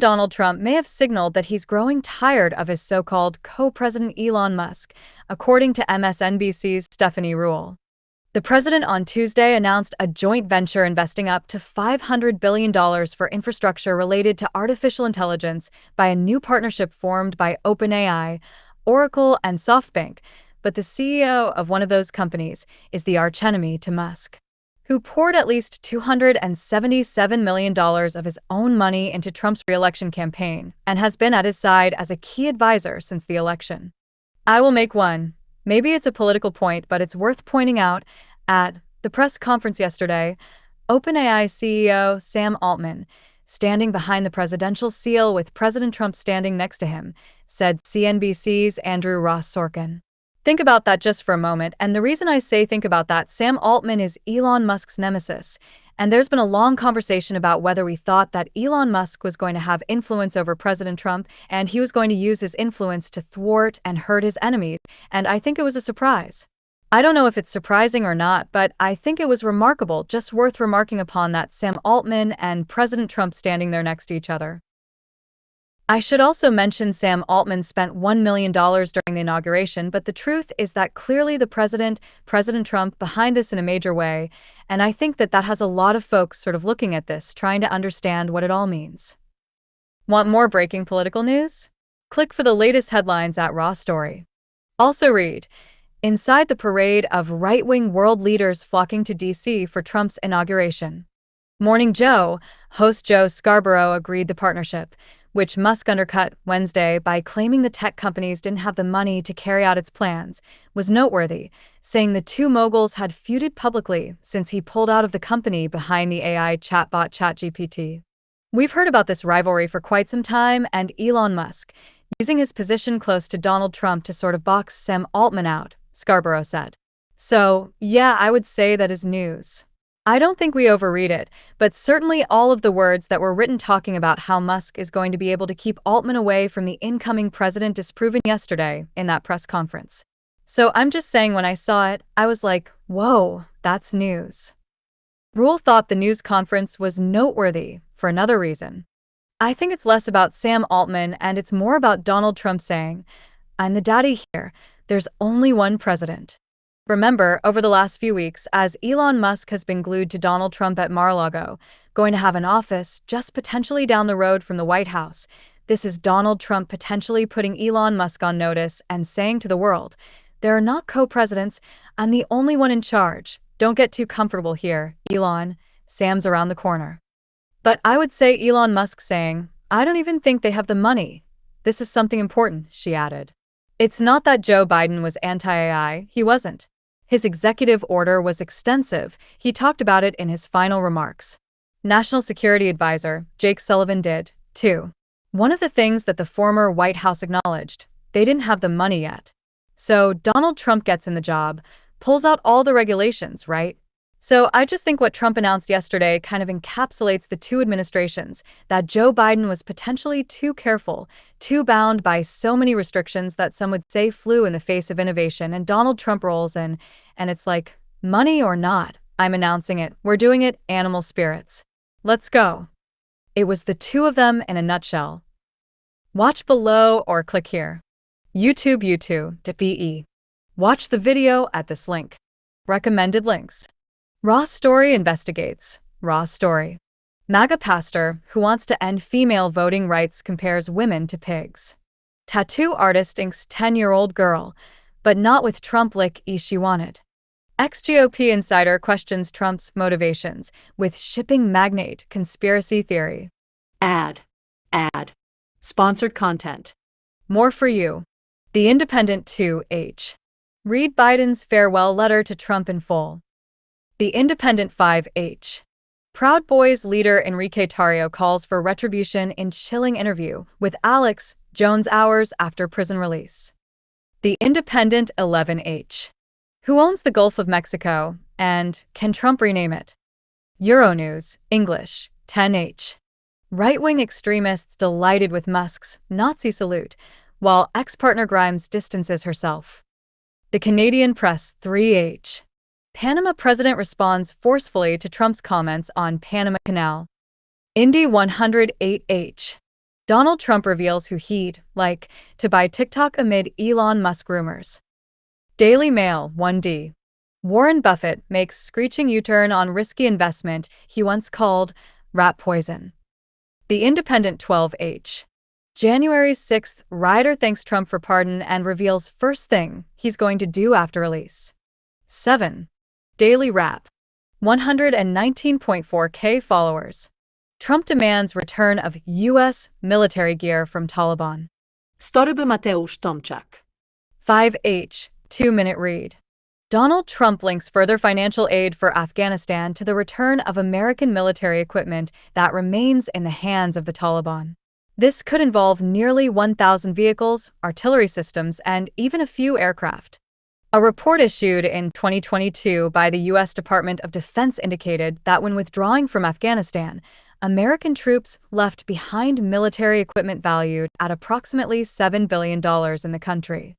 Donald Trump may have signaled that he's growing tired of his so-called co-president Elon Musk, according to MSNBC's Stephanie Ruhle. The president on Tuesday announced a joint venture investing up to $500 billion for infrastructure related to artificial intelligence by a new partnership formed by OpenAI, Oracle, and SoftBank, but the CEO of one of those companies is the archenemy to Musk, who poured at least $277 million of his own money into Trump's re-election campaign and has been at his side as a key advisor since the election. I will make one. Maybe it's a political point, but it's worth pointing out. At the press conference yesterday, OpenAI CEO Sam Altman, standing behind the presidential seal with President Trump standing next to him, said CNBC's Andrew Ross Sorkin. Think about that just for a moment, and the reason I say think about that, Sam Altman is Elon Musk's nemesis, and there's been a long conversation about whether we thought that Elon Musk was going to have influence over President Trump and he was going to use his influence to thwart and hurt his enemies, and I think it was a surprise. I don't know if it's surprising or not, but I think it was remarkable, just worth remarking upon that Sam Altman and President Trump standing there next to each other. I should also mention Sam Altman spent $1 million during the inauguration, but the truth is that clearly the President Trump, behind this in a major way, and I think that has a lot of folks sort of looking at this, trying to understand what it all means. Want more breaking political news? Click for the latest headlines at Raw Story. Also read, inside the parade of right-wing world leaders flocking to D.C. for Trump's inauguration. Morning Joe, host Joe Scarborough agreed the partnership, which Musk undercut Wednesday by claiming the tech companies didn't have the money to carry out its plans, was noteworthy, saying the two moguls had feuded publicly since he pulled out of the company behind the AI chatbot ChatGPT. We've heard about this rivalry for quite some time, and Elon Musk, using his position close to Donald Trump to sort of box Sam Altman out, Scarborough said. So, yeah, I would say that is news. I don't think we overread it, but certainly all of the words that were written talking about how Musk is going to be able to keep Altman away from the incoming president disproven yesterday in that press conference. So I'm just saying, when I saw it, I was like, whoa, that's news. Ruhle thought the news conference was noteworthy for another reason. I think it's less about Sam Altman and it's more about Donald Trump saying, I'm the daddy here, there's only one president. Remember, over the last few weeks, as Elon Musk has been glued to Donald Trump at Mar-a-Lago, going to have an office just potentially down the road from the White House, this is Donald Trump potentially putting Elon Musk on notice and saying to the world, there are not co-presidents, I'm the only one in charge. Don't get too comfortable here, Elon. Sam's around the corner. But I would say Elon Musk saying, I don't even think they have the money. This is something important, she added. It's not that Joe Biden was anti-AI, he wasn't. His executive order was extensive. He talked about it in his final remarks. National Security Advisor Jake Sullivan did, too. One of the things that the former White House acknowledged, they didn't have the money yet. So Donald Trump gets in the job, pulls out all the regulations, right? So I just think what Trump announced yesterday kind of encapsulates the two administrations, that Joe Biden was potentially too careful, too bound by so many restrictions that some would say flew in the face of innovation, and Donald Trump rolls in, and it's like, money or not, I'm announcing it, we're doing it, animal spirits. Let's go. It was the two of them in a nutshell. Watch below or click here. YouTube.be. Watch the video at this link. Recommended links. Raw Story investigates. Raw Story. MAGA pastor who wants to end female voting rights compares women to pigs. Tattoo artist inks 10-year-old girl, but not with Trump lick she wanted. Ex-GOP insider questions Trump's motivations with shipping magnate conspiracy theory. Ad. Sponsored content. More for you. The Independent 2H. Read Biden's farewell letter to Trump in full. The Independent 5H. Proud Boys leader Enrique Tarrio calls for retribution in chilling interview with Alex Jones hours after prison release. The Independent 11H. Who owns the Gulf of Mexico, and can Trump rename it? Euronews, English, 10H. Right-wing extremists delighted with Musk's Nazi salute, while ex-partner Grimes distances herself. The Canadian Press, 3H. Panama president responds forcefully to Trump's comments on Panama Canal. Indy 108H. Donald Trump reveals who he'd like to buy TikTok amid Elon Musk rumors. Daily Mail 1D. Warren Buffett makes screeching U-turn on risky investment he once called rat poison. The Independent 12H. January 6th, Ryder thanks Trump for pardon and reveals first thing he's going to do after release. 7. Daily Wrap. 119.4K followers. Trump demands return of U.S. military gear from Taliban. Storyby Mateusz Tomczak. 5H. 2-minute read. Donald Trump links further financial aid for Afghanistan to the return of American military equipment that remains in the hands of the Taliban. This could involve nearly 1,000 vehicles, artillery systems, and even a few aircraft. A report issued in 2022 by the U.S. Department of Defense indicated that when withdrawing from Afghanistan, American troops left behind military equipment valued at approximately $7 billion in the country.